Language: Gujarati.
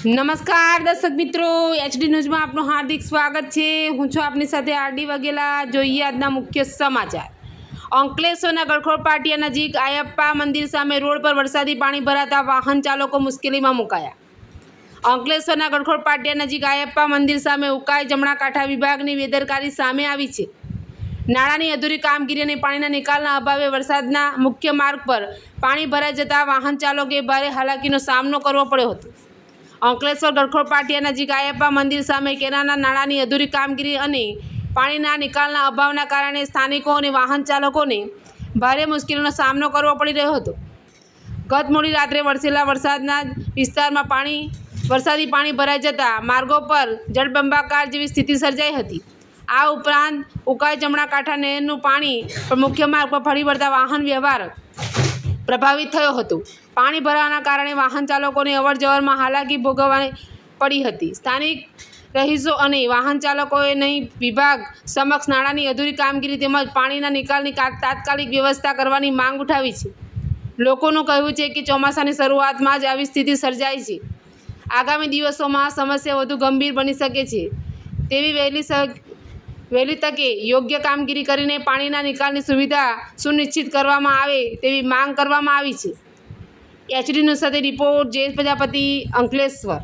નમસ્કાર દર્શક મિત્રો, એચડી ન્યૂઝમાં આપનું હાર્દિક સ્વાગત છે। હું છું આપની સાથે આરડી વાઘેલા। જોઈએ આજના મુખ્ય સમાચાર। અંકલેશ્વરના ગળખોડ પાટિયા નજીક આયપ્પા મંદિર સામે રોડ પર વરસાદી પાણી ભરાતા વાહન ચાલકો મુશ્કેલીમાં મુકાયા। અંકલેશ્વરના ગળખોડ પાટિયા નજીક આયપ્પા મંદિર સામે ઉકાઈ જમણા કાંઠા વિભાગની બેદરકારી સામે આવી છે। નાણાંની અધૂરી કામગીરી અને પાણીના નિકાલના અભાવે વરસાદના મુખ્ય માર્ગ પર પાણી ભરાઈ જતા વાહન ચાલકોએ ભારે હાલાકીનો સામનો કરવો પડ્યો હતો। અંકલેશ્વર ગળખોડ પાટિયા નજીક આયપ્પા મંદિર સામે કેનાલના નાણાંની અધૂરી કામગીરી અને પાણીના નિકાલના અભાવના કારણે સ્થાનિકો અને વાહન ચાલકોને ભારે મુશ્કેલીનો સામનો કરવો પડી રહ્યો હતો। ગત મોડી રાત્રે વરસેલા વરસાદના વિસ્તારમાં વરસાદી પાણી ભરાઈ જતા માર્ગો પર જળબંબાકાર જેવી સ્થિતિ સર્જાઈ હતી। આ ઉપરાંત ઉકાઈ જમણા કાંઠા નહેરનું પાણી પણ મુખ્ય માર્ગ પર ફરી વળતા વાહન વ્યવહાર પ્રભાવિત થયો હતો। પાણી ભરાવાના કારણે વાહન ચાલકોને અવરજવરમાં હાલાકી ભોગવવી પડી હતી। સ્થાનિક રહીશો અને વાહન ચાલકોએ નહીં વિભાગ સમક્ષ નાણાંની અધૂરી કામગીરી તેમજ પાણીના નિકાલની તાત્કાલિક વ્યવસ્થા કરવાની માંગ ઉઠાવી છે। લોકોનું કહેવું છે કે ચોમાસાની શરૂઆતમાં જ આવી સ્થિતિ સર્જાઈ છે। આગામી દિવસોમાં આ સમસ્યા વધુ ગંભીર બની શકે છે, તેવી વહેલી તકે યોગ્ય કામગીરી કરીને પાણીના નિકાલની સુવિધા સુનિશ્ચિત કરવામાં આવે તેવી માંગ કરવામાં આવી છે। એચડી ન્યૂઝ સાથે રિપોર્ટ જયેશ પ્રજાપતિ, અંકલેશ્વર।